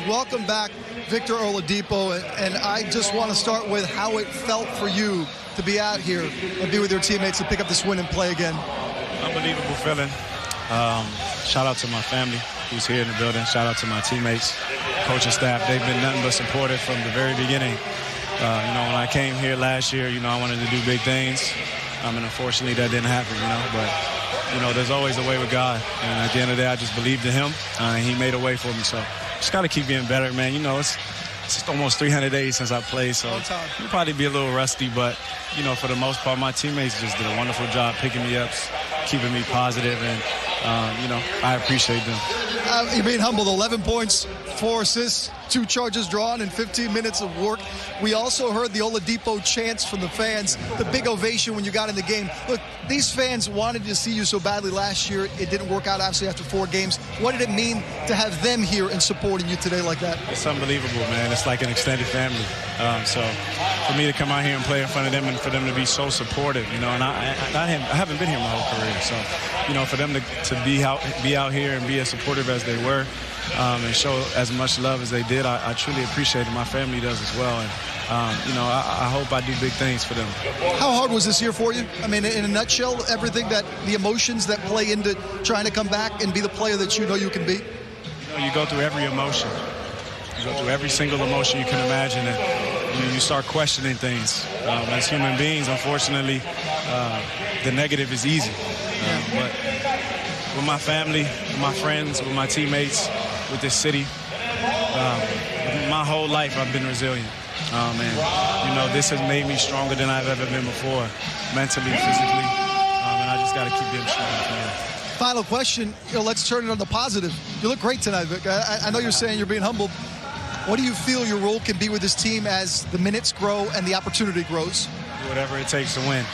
welcome back Victor Oladipo, and I just want to start with how it felt for you to be out here and be with your teammates and pick up this win and play again. Unbelievable feeling. Shout out to my family who's here in the building. Shout out to my teammates, coaching staff. They've been nothing but supportive from the very beginning. When I came here last year, I wanted to do big things. And unfortunately that didn't happen, but there's always a way with God. And at the end of the day, I just believed in him, and he made a way for me. So just got to keep getting better, man. It's just almost 300 days since I played, so you'll probably be a little rusty. But, for the most part, my teammates just did a wonderful job picking me up, keeping me positive, and, I appreciate them. You're being humbled. 11 points, 4 assists, 2 charges drawn in 15 minutes of work. We also heard the Oladipo chants from the fans, the big ovation when you got in the game. Look, these fans wanted to see you so badly last year. It didn't work out, obviously, after 4 games. What did it mean to have them here and supporting you today like that? It's unbelievable, man. It's like an extended family. So for me to come out here and play in front of them and for them to be so supportive, and I haven't been here my whole career. So, for them to be out here and be as supportive as they were, and show as much love as they did, I truly appreciate it. My family does as well, and I hope I do big things for them. How hard was this year for you? I mean, in a nutshell, everything the emotions that play into trying to come back and be the player that you can be? You go through every emotion. You go through every single emotion you can imagine, and you start questioning things. As human beings, unfortunately, the negative is easy. But with my family, with my friends, with my teammates, with this city, my whole life I've been resilient. And this has made me stronger than I've ever been before, mentally, physically, and I just got to keep getting stronger. Final question, let's turn it on the positive. You look great tonight, Vic. I know you're saying you're being humbled. What do you feel your role can be with this team as the minutes grow and the opportunity grows? Do whatever it takes to win.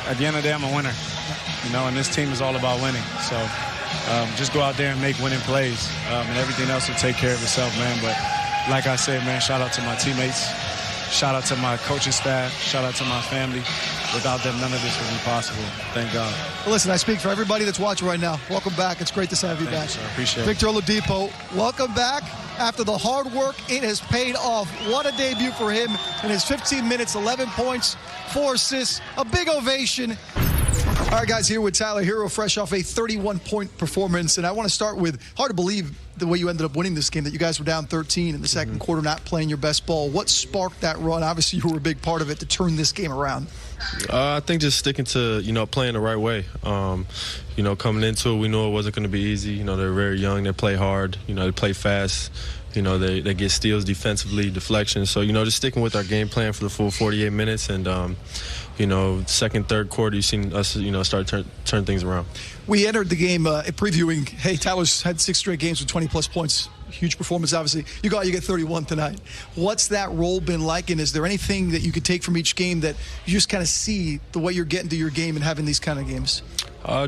At the end of the day, I'm a winner, and this team is all about winning. So just go out there and make winning plays, and everything else will take care of itself, man. But like I said, man, shout out to my teammates. Shout out to my coaching staff. Shout out to my family. Without them, none of this would be possible. Thank God. Well, listen, I speak for everybody that's watching right now. Welcome back. It's great to have you back. Thank you, sir. Appreciate it. Victor Oladipo, welcome back. After the hard work, it has paid off. What a debut for him in his 15 minutes, 11 points, 4 assists, a big ovation. All right, guys, here with Tyler Hero, fresh off a 31-point performance. And I want to start with, hard to believe the way you ended up winning this game, that you guys were down 13 in the second quarter, not playing your best ball. What sparked that run? Obviously, you were a big part of it to turn this game around. I think just sticking to, playing the right way. Coming into it, we knew it wasn't going to be easy. They're very young. They play hard. They play fast. They get steals defensively, deflections. So, just sticking with our game plan for the full 48 minutes. And, second, third quarter, you've seen us, start turn things around. We entered the game previewing, hey, Tyler's had 6 straight games with 20-plus points. Huge performance, obviously. You get 31 tonight. What's that role been like, and is there anything that you could take from each game that you just kind of see the way you're getting to your game and having these kind of games?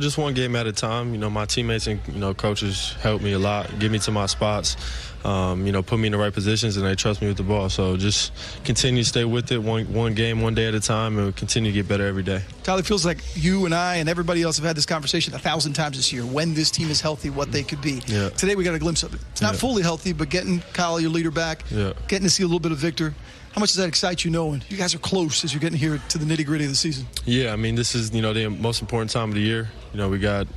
Just one game at a time. My teammates and, coaches help me a lot, get me to my spots, put me in the right positions, and they trust me with the ball. So just continue to stay with it, one game, one day at a time, and continue to get better every day. Tyler, it feels like you and I and everybody else have had this conversation 1,000 times this year. When this team is healthy, what they could be. Yeah. Today we got a glimpse of it. It's not fully healthy, but getting Kyle, your leader, back, getting to see a little bit of Victor. How much does that excite you, knowing you guys are close as you're getting here to the nitty-gritty of the season? Yeah, this is, the most important time of the year. We got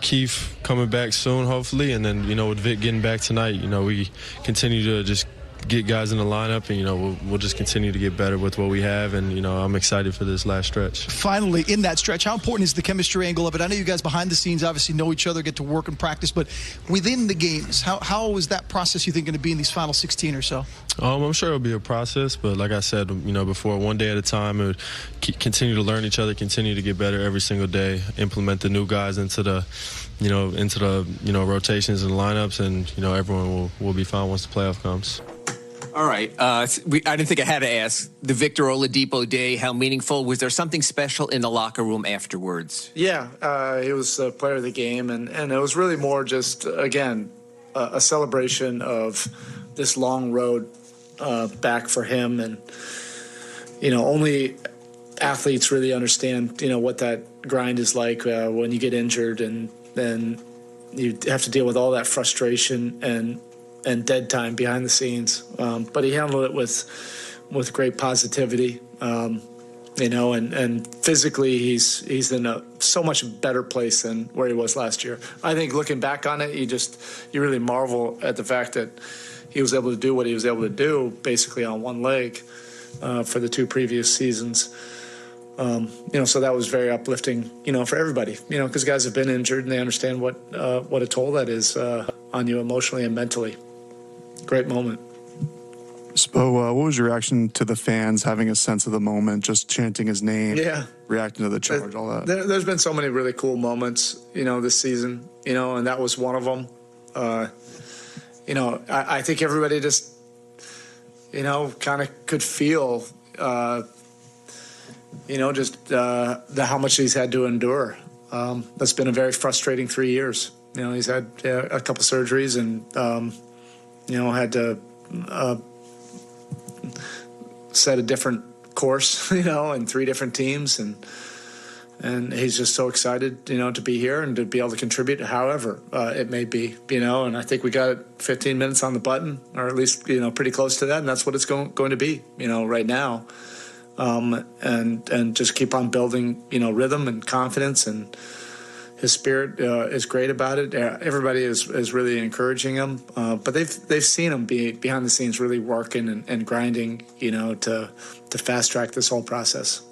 Keith coming back soon, hopefully, and then, with Vic getting back tonight, we continue to just get guys in the lineup, and, we'll just continue to get better with what we have, and, I'm excited for this last stretch. Finally, in that stretch, how important is the chemistry angle of it? I know you guys behind the scenes obviously know each other, get to work and practice, but within the games, how is that process, you think, going to be in these final 16 or so? I'm sure it'll be a process, but like I said, before, one day at a time, continue to learn each other, continue to get better every single day, implement the new guys into the rotations and lineups, and, everyone will be fine once the playoff comes. All right. I didn't think I had to ask. The Victor Oladipo day, how meaningful? Was there something special in the locker room afterwards? Yeah, he was a player of the game, and it was really more just, again, a celebration of this long road back for him. And, only athletes really understand, what that grind is like when you get injured, and then you have to deal with all that frustration and and dead time behind the scenes. But he handled it with great positivity. And physically he's in a so much better place than where he was last year. I think looking back on it, you really marvel at the fact that he was able to do what he was able to do basically on one leg for the 2 previous seasons. So that was very uplifting, for everybody, because guys have been injured and they understand what a toll that is on you emotionally and mentally. Great moment. Spo, what was your reaction to the fans having a sense of the moment, just chanting his name, reacting to the charge, all that? There's been so many really cool moments, this season, and that was one of them. I think everybody just, kind of could feel, just how much he's had to endure. That's been a very frustrating 3 years. He's had a couple surgeries and, had to set a different course, in 3 different teams. And he's just so excited, to be here and to be able to contribute however it may be, and I think we got 15 minutes on the button, or at least, pretty close to that. And that's what it's going to be, right now. And just keep on building, rhythm and confidence, and his spirit is great about it. Everybody is really encouraging him, but they've seen him be behind the scenes really working and grinding, to fast track this whole process.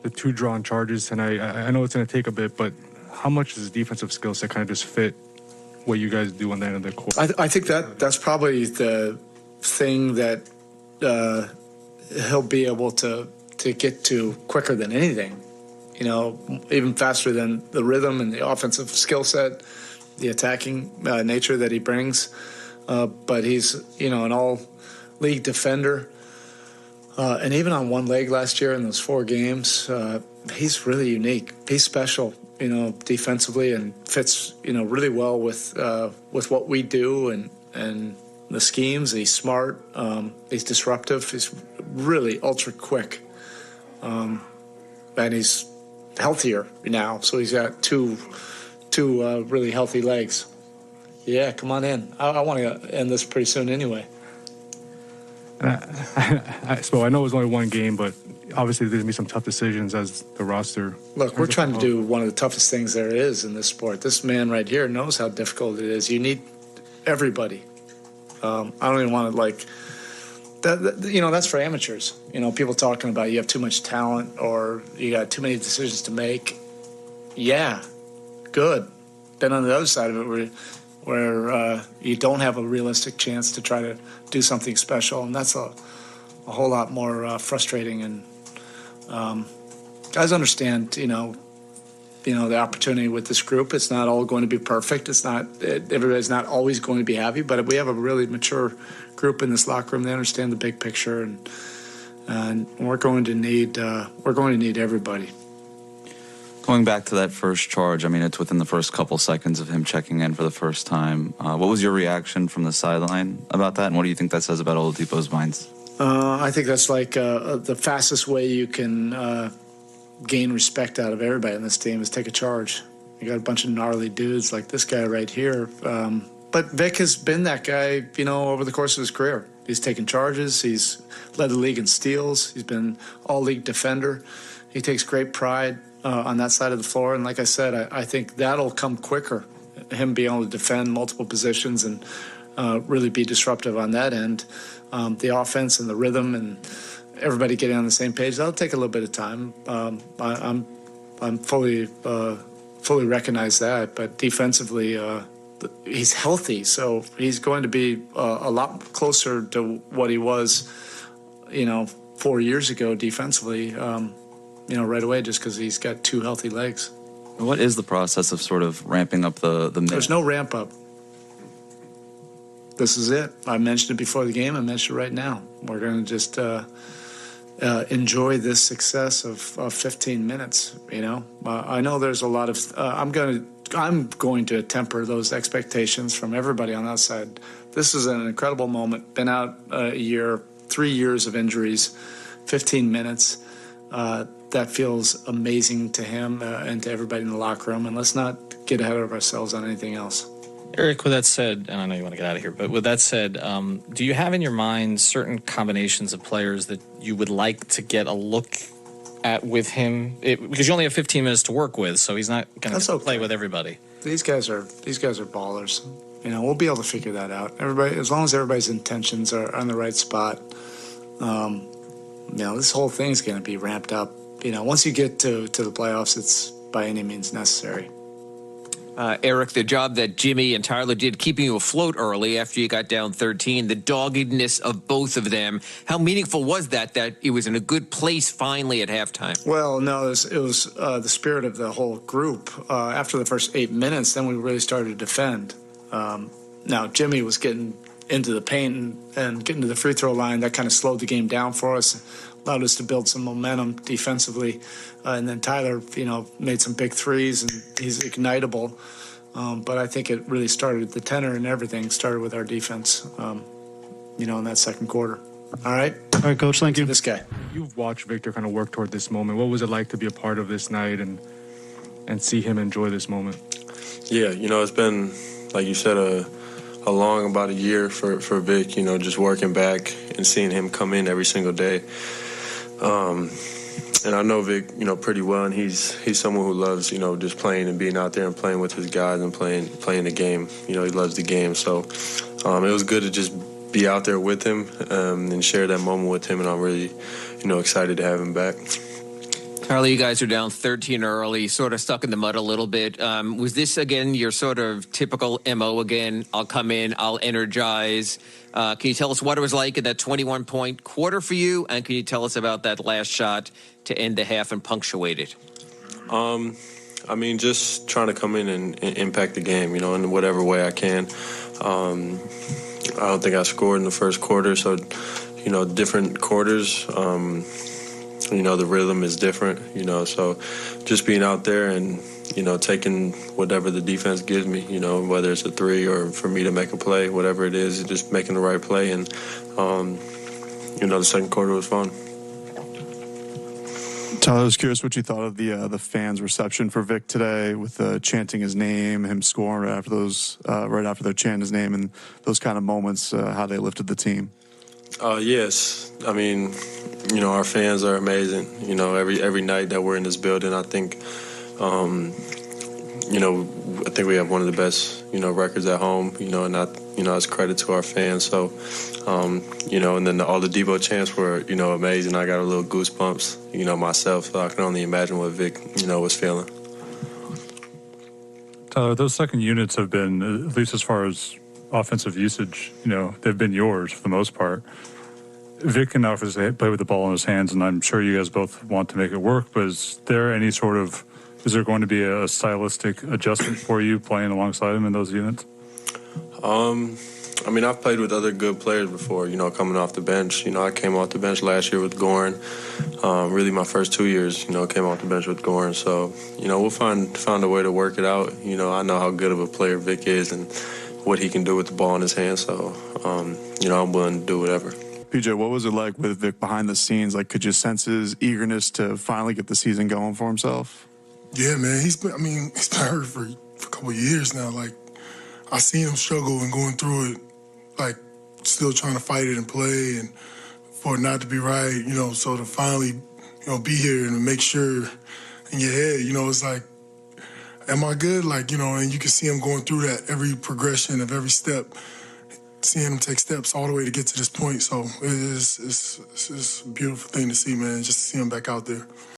The 2 drawn charges tonight, I know it's going to take a bit, but how much does his defensive skill set kind of just fit what you guys do on the end of the court? I think that's probably the thing that he'll be able to get to quicker than anything. Even faster than the rhythm and the offensive skill set, the attacking nature that he brings. But he's, an all-league defender. And even on one leg last year in those 4 games, he's really unique. He's special, defensively, and fits, really well with what we do and the schemes. He's smart. He's disruptive. He's really ultra quick. And he's healthier now, so he's got two really healthy legs. Yeah, come on in. I want to end this pretty soon anyway. I know it was only 1 game, but obviously there's going to be some tough decisions as the roster. Look, we're trying to do one of the toughest things there is in this sport. This man right here knows how difficult it is. You need everybody. I don't even want to that's for amateurs. People talking about you have too much talent or you got too many decisions to make. Yeah, good. Then on the other side of it, where you don't have a realistic chance to try to do something special, and that's a whole lot more frustrating. And guys understand, the opportunity with this group. It's not all going to be perfect. Everybody's not always going to be happy, but we have a really mature group in this locker room. They understand the big picture, and we're going to need everybody. Going back to that first charge, it's within the first couple seconds of him checking in for the first time. What was your reaction from the sideline about that, and what do you think that says about Oladipo's minds? I think that's the fastest way you can gain respect out of everybody on this team is take a charge. You got a bunch of gnarly dudes like this guy right here. But Vic has been that guy, over the course of his career. He's taken charges. He's led the league in steals. He's been all-league defender. He takes great pride on that side of the floor. And like I said, I think that'll come quicker, him being able to defend multiple positions and really be disruptive on that end. The offense and the rhythm and everybody getting on the same page, that'll take a little bit of time. I'm fully recognize that. But defensively, he's healthy, so he's going to be a lot closer to what he was, 4 years ago defensively, right away, just because he's got 2 healthy legs. What is the process of sort of ramping up the minutes? There's no ramp up. This is it. I mentioned it before the game. I mentioned it right now. We're going to just enjoy this success of 15 minutes. I know there's a lot of. I'm going to temper those expectations from everybody on that side. This is an incredible moment. Been out a year, 3 years of injuries, 15 minutes. That feels amazing to him and to everybody in the locker room. And let's not get ahead of ourselves on anything else. Eric, with that said, and I know you want to get out of here, but with that said, do you have in your mind certain combinations of players that you would like to get a look at with him? Because you only have 15 minutes to work with, so he's not going to play with everybody. These guys are ballers. You know, we'll be able to figure that out. Everybody, as long as everybody's intentions are on the right spot. You know, this whole thing's going to be ramped up. You know, once you get to the playoffs, it's by any means necessary. Eric, the job that Jimmy and Tyler did keeping you afloat early after you got down 13, the doggedness of both of them, how meaningful was that it was in a good place finally at halftime? Well, no, it was the spirit of the whole group. After the first 8 minutes, then we really started to defend. Now, Jimmy was getting into the paint and getting to the free throw line. That kind of slowed the game down for us, allowed us to build some momentum defensively. And then Tyler, you know, made some big threes, and he's ignitable. But I think it really started, the tenor and everything started with our defense, you know, in that second quarter. All right, Coach, thank you. This guy. You've watched Victor kind of work toward this moment. What was it like to be a part of this night and see him enjoy this moment? Yeah, you know, it's been, like you said, a long about a year for Vic, you know, just working back and seeing him come in every single day. And I know Vic, you know, pretty well, and he's someone who loves, you know, just playing and being out there and playing with his guys and playing the game. You know, he loves the game. So it was good to just be out there with him and share that moment with him, and I'm really, you know, excited to have him back. Charlie, you guys are down 13 early, sort of stuck in the mud a little bit. Was this, again, your sort of typical MO again? I'll come in, I'll energize. Can you tell us what it was like in that 21-point quarter for you? And can you tell us about that last shot to end the half and punctuate it? I mean, just trying to come in and impact the game, you know, in whatever way I can. I don't think I scored in the first quarter, so, you know, different quarters, you know, the rhythm is different, you know, so just being out there and, you know, taking whatever the defense gives me, you know, whether it's a three or for me to make a play, whatever it is, just making the right play. And, you know, the second quarter was fun. Tyler, I was curious what you thought of the fans' reception for Vic today, with chanting his name, him scoring right after they're chanting his name, and those kind of moments, how they lifted the team. Yes, I mean, you know, our fans are amazing. You know, every night that we're in this building, I think, you know, I think we have one of the best, you know, records at home. You know, and you know, it's credit to our fans. So, you know, and then all the Debo chants were, you know, amazing. I got a little goosebumps, you know, myself. So I can only imagine what Vic, you know, was feeling. Tyler, those second units have been, at least as far as offensive usage, you know, they've been yours for the most part. Vic can obviously play with the ball in his hands, and I'm sure you guys both want to make it work, but is there going to be a stylistic adjustment for you playing alongside him in those units? I mean, I've played with other good players before, you know, coming off the bench. You know, I came off the bench last year with Goran. Really my first 2 years, you know, came off the bench with Goran. So, you know, we'll find a way to work it out. You know, I know how good of a player Vic is and what he can do with the ball in his hands. So, you know, I'm willing to do whatever. PJ, what was it like with Vic behind the scenes? Like, could you sense his eagerness to finally get the season going for himself? Yeah, man. He's been hurt for a couple of years now. Like, I seen him struggle and going through it, like, still trying to fight it and play and for it not to be right, you know, so to finally, you know, be here and make sure in your head, you know, it's like, am I good? Like, you know, and you can see him going through that every progression of every step, seeing him take steps all the way to get to this point. So it's a beautiful thing to see, man, just to see him back out there.